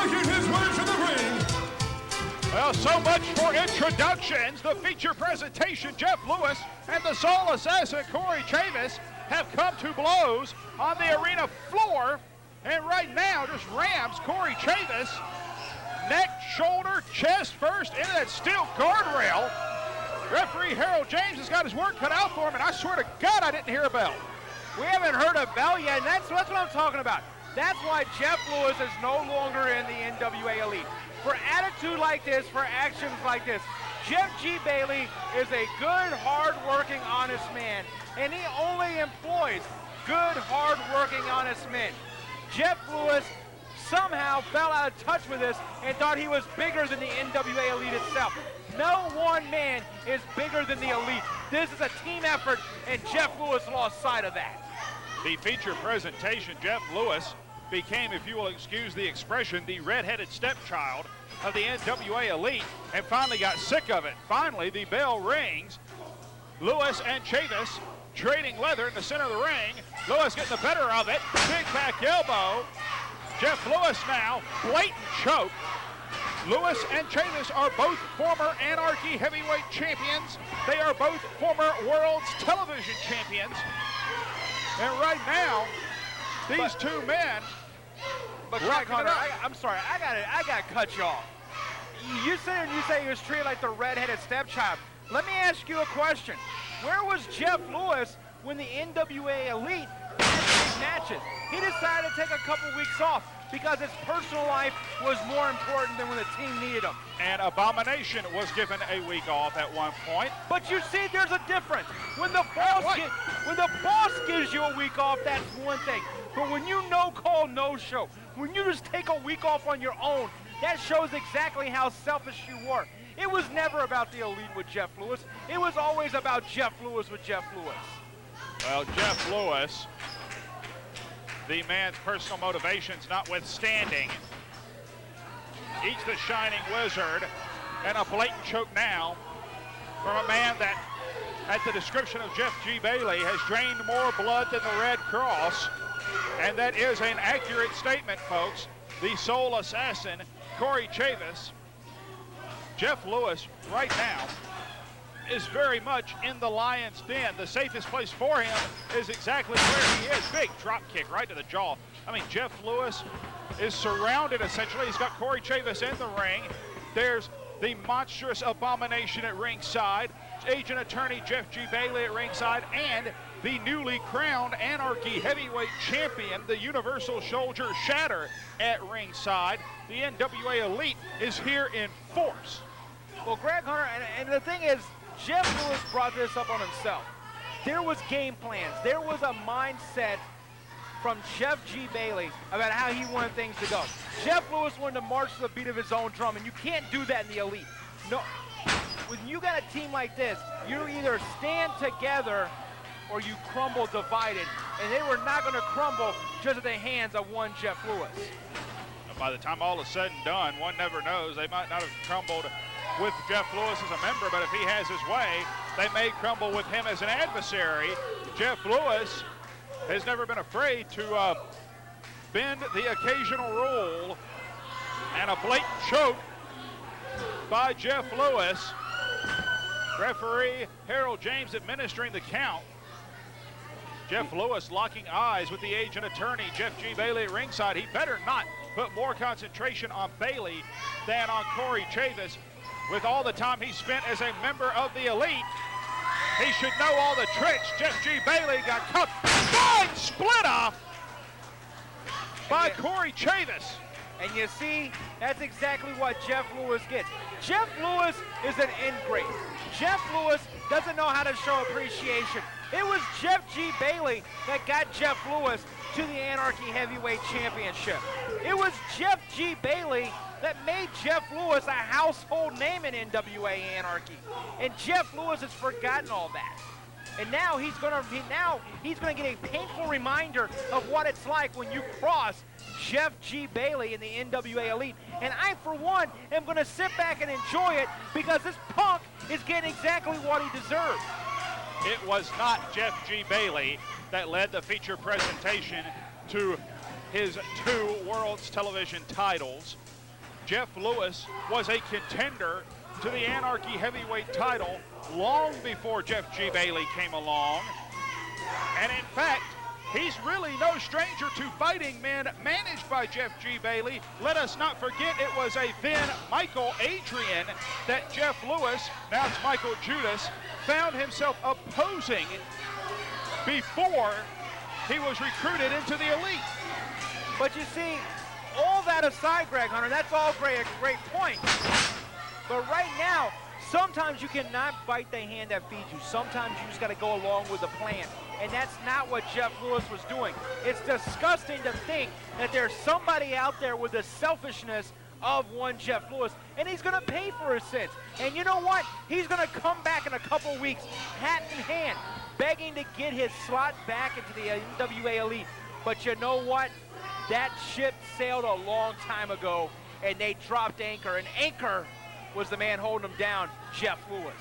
making his way to the ring. Well, so much for introductions. The feature presentation, Jeff Lewis and the Soul Assassin, Corey Chavis, have come to blows on the arena floor. And right now, just rams Corey Chavis, neck, shoulder, chest first, into that steel guardrail. Referee Harold James has got his work cut out for him, and I swear to God I didn't hear a bell. We haven't heard a bell yet, and that's what I'm talking about. That's why Jeff Lewis is no longer in the NWA Elite. For attitude like this, for actions like this, Jeff G. Bailey is a good, hard-working, honest man, and he only employs good, hard-working, honest men. Jeff Lewis somehow fell out of touch with this and thought he was bigger than the NWA Elite itself. No one man is bigger than the Elite. This is a team effort, and Jeff Lewis lost sight of that. The feature presentation, Jeff Lewis, became, if you will excuse the expression, the red-headed stepchild of the NWA Elite, and finally got sick of it. Finally, the bell rings. Lewis and Chavis trading leather in the center of the ring. Lewis getting the better of it. Big back elbow. Jeff Lewis now, blatant choke. Lewis and Chavis are both former Anarchy heavyweight champions. They are both former World's Television champions. And right now, these two men. But Connor, I'm sorry, I got to cut you off. You sit here and you say he was treated like the red-headed stepchild. Let me ask you a question. Where was Jeff Lewis when the NWA Elite had big matches? He decided to take a couple weeks off because his personal life was more important than when the team needed him. And Abomination was given a week off at one point. But you see, there's a difference. When the boss gives you a week off, that's one thing. But when you no-call, no-show, when you just take a week off on your own, that shows exactly how selfish you were. It was never about the Elite with Jeff Lewis. It was always about Jeff Lewis with Jeff Lewis. Well, Jeff Lewis, the man's personal motivations notwithstanding, eats the Shining Wizard, and a blatant choke now from a man that, at the description of Jeff G. Bailey, has drained more blood than the Red Cross. And that is an accurate statement, folks. The Soul Assassin, Corey Chavis. Jeff Lewis, right now, is very much in the lion's den. The safest place for him is exactly where he is. Big drop kick right to the jaw. I mean, Jeff Lewis is surrounded, essentially. He's got Corey Chavis in the ring. There's the monstrous Abomination at ringside. Agent attorney Jeff G. Bailey at ringside, and the newly crowned Anarchy heavyweight champion, the Universal Soldier Shatter at ringside. The NWA Elite is here in force. Well, Greg Hunter, and the thing is, Jeff Lewis brought this up on himself. There was game plans. There was a mindset from Jeff G. Bailey about how he wanted things to go. Jeff Lewis wanted to march to the beat of his own drum, and you can't do that in the Elite. No, when you got a team like this, you either stand together or you crumble divided, and they were not going to crumble just at the hands of one Jeff Lewis. By the time all is said and done, one never knows. They might not have crumbled with Jeff Lewis as a member, but if he has his way, they may crumble with him as an adversary. Jeff Lewis has never been afraid to bend the occasional rule, and a blatant choke by Jeff Lewis. Referee Harold James administering the count. Jeff Lewis locking eyes with the agent attorney, Jeff G. Bailey at ringside. He better not put more concentration on Bailey than on Corey Chavis. With all the time he spent as a member of the Elite, he should know all the tricks. Jeff G. Bailey got cut. Fine split off by Corey Chavis. And you see, that's exactly what Jeff Lewis gets. Jeff Lewis is an ingrate. Jeff Lewis doesn't know how to show appreciation. It was Jeff G. Bailey that got Jeff Lewis to the Anarchy Heavyweight Championship. It was Jeff G. Bailey that made Jeff Lewis a household name in NWA Anarchy. And Jeff Lewis has forgotten all that. And now he's gonna get a painful reminder of what it's like when you cross Jeff G. Bailey in the NWA Elite. And I, for one, am gonna sit back and enjoy it because this punk is getting exactly what he deserves. It was not Jeff G. Bailey that led the feature presentation to his 2 World's Television titles. Jeff Lewis was a contender to the Anarchy heavyweight title long before Jeff G. Bailey came along. And in fact, he's really no stranger to fighting men managed by Jeff G. Bailey. Let us not forget it was a then Michael Adrian that Jeff Lewis, now it's Mikael Judas, found himself opposing before he was recruited into the elite. But you see, all that aside, Greg Hunter, that's all great, a great point. But right now, sometimes you cannot bite the hand that feeds you. Sometimes you just got to go along with the plan. And that's not what Jeff Lewis was doing. It's disgusting to think that there's somebody out there with the selfishness of one Jeff Lewis, and he's going to pay for his sins. And you know what? He's going to come back in a couple weeks, hat in hand, begging to get his slot back into the NWA Elite. But you know what? That ship sailed a long time ago, and they dropped anchor. And anchor was the man holding him down, Jeff Lewis.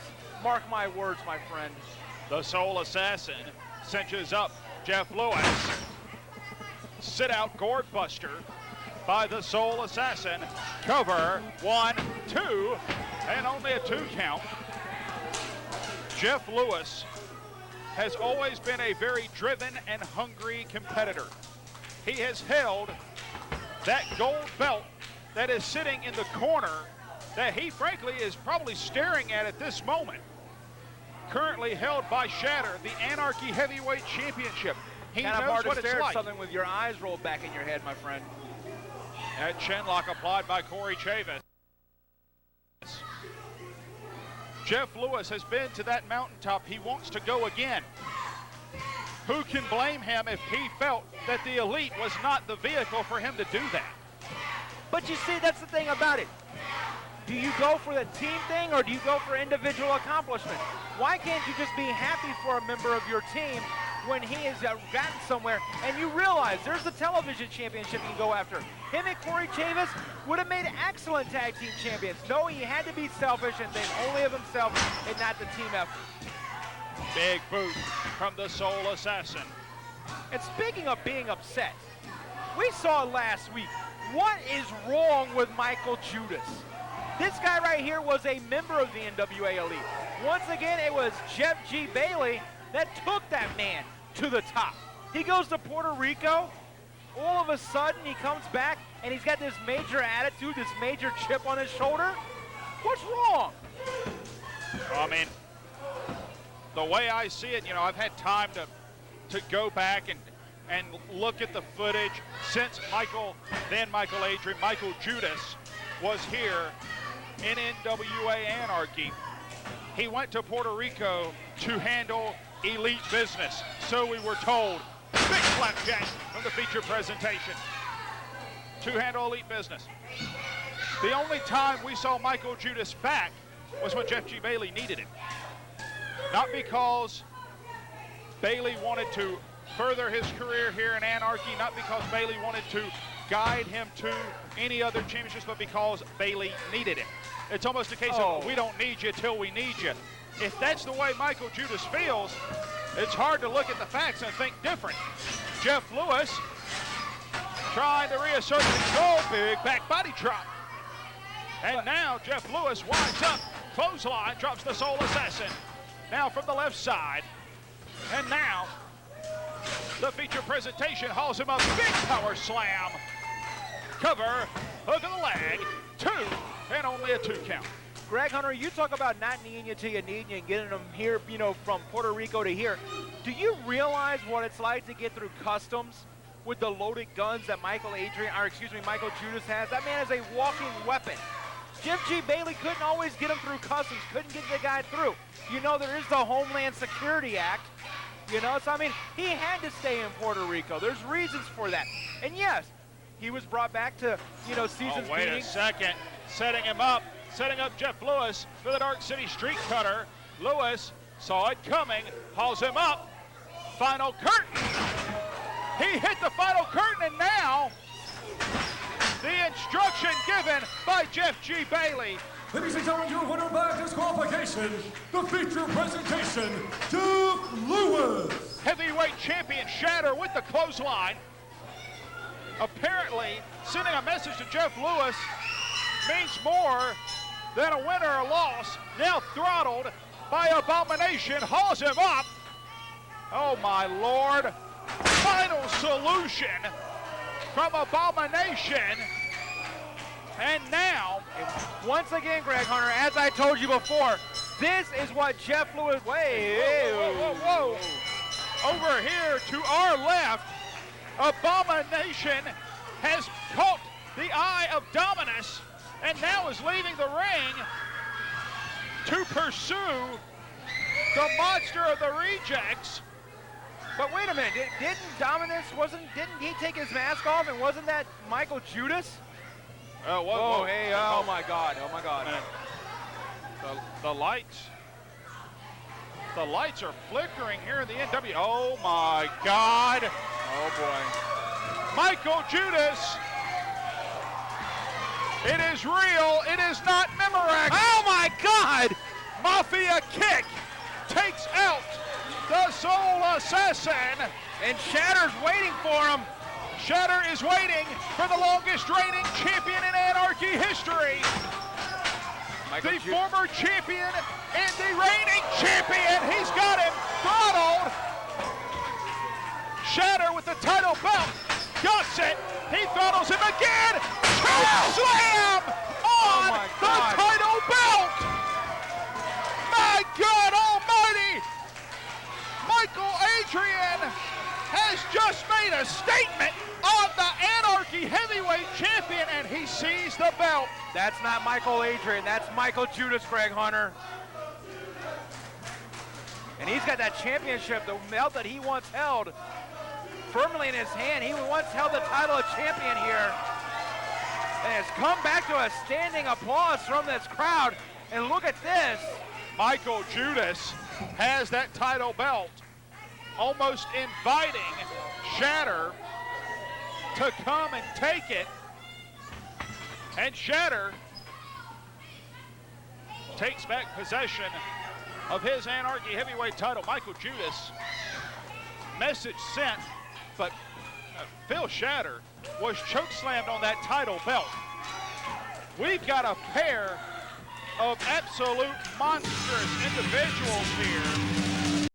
Mark my words, my friend. The Soul Assassin cinches up Jeff Lewis. Sit out gourd buster by the Soul Assassin. Cover 1, 2, and only a 2 count. Jeff Lewis has always been a very driven and hungry competitor. He has held that gold belt that is sitting in the corner that he frankly is probably staring at this moment. Currently held by Shatter, the Anarchy Heavyweight Championship. He kind of knows hard what to it's stare at like. something with your eyes rolled back in your head, my friend. That chinlock applied by Corey Chavis. Jeff Lewis has been to that mountaintop. He wants to go again. Who can blame him if he felt that the Elite was not the vehicle for him to do that? But you see, that's the thing about it. Do you go for the team thing or do you go for individual accomplishment? Why can't you just be happy for a member of your team when he has gotten somewhere and you realize there's the television championship you can go after? Him and Corey Chavis would have made excellent tag team champions. No, he had to be selfish and think only of himself and not the team effort. Big boot from the Soul Assassin. And speaking of being upset, we saw last week, what is wrong with Mikael Judas? This guy right here was a member of the NWA Elite. Once again, it was Jeff G. Bailey that took that man to the top. He goes to Puerto Rico. All of a sudden, he comes back, and he's got this major attitude, this major chip on his shoulder. What's wrong? I mean, the way I see it, you know, I've had time to go back and look at the footage since Michael Adrian, Mikael Judas was here in NWA Anarchy. He went to Puerto Rico to handle elite business, so we were told. Big flapjack from the feature presentation to handle elite business. The only time we saw Mikael Judas back was when Jeff G. Bailey needed him. Not because Bailey wanted to further his career here in Anarchy, not because Bailey wanted to guide him to any other championships, but because Bailey needed him. It's almost a case of we don't need you till we need you. If that's the way Mikael Judas feels, it's hard to look at the facts and think different. Jeff Lewis trying to reassert control, big back body drop. And now Jeff Lewis winds up, clothesline, drops the Soul Assassin. Now from the left side. And now the feature presentation hauls him up, big power slam. Cover, hook of the leg, 2, and only a 2 count. Greg Hunter, you talk about not needing you till you need you and getting them here, you know, from Puerto Rico to here. Do you realize what it's like to get through customs with the loaded guns that Mikael Judas has? That man is a walking weapon. Jeff G. Bailey couldn't always get him through customs, couldn't get the guy through. You know, there is the Homeland Security Act. You know, so I mean, he had to stay in Puerto Rico. There's reasons for that. And yes, he was brought back to, you know, seasons wait a second. Setting him up. Setting up Jeff Lewis for the Dark City Street Cutter. Lewis saw it coming, hauls him up. Final curtain. He hit the final curtain, and now the instruction given by Jeff G. Bailey. Ladies and gentlemen, your winner by disqualification, the feature presentation, Jeff Lewis. Heavyweight champion Shatter with the clothesline. apparently sending a message to Jeff Lewis means more than a win or a loss. Now throttled by Abomination, hauls him up. Oh my Lord. Final solution from Abomination. And now, once again, Greg Hunter, as I told you before, this is what Jeff Lewis, whoa. Over here to our left, Abomination has caught the eye of Dominus and now is leaving the ring to pursue the monster of the rejects. But wait a minute, didn't Dominus, didn't he take his mask off, and wasn't that Mikael Judas? Oh, whoa, hey, oh my God. The lights are flickering here in the NW. Oh my God. Oh boy. Mikael Judas. It is real. It is not Memorex. Oh my God. Mafia kick takes out the Soul Assassin. And Shatter's waiting for him. Shatter is waiting for the longest reigning champion in Anarchy history. The former champion and the reigning champion. He's got him throttled. Shatter with the title belt. Got it. He throttles him again. Slam on the title belt. My God almighty. Michael Adrian has just made a statement on the Anarchy Heavyweight Champion, and he sees the belt. That's not Michael Adrian, that's Mikael Judas, Greg Hunter. And he's got that championship, the belt that he once held, firmly in his hand. He once held the title of champion here. And has come back to a standing applause from this crowd. And look at this. Mikael Judas has that title belt, almost inviting Shatter to come and take it. And Shatter takes back possession of his Anarchy Heavyweight title. Mikael Judas, message sent, but Phil Shatter was chokeslammed on that title belt. We've got a pair of absolute monstrous individuals here.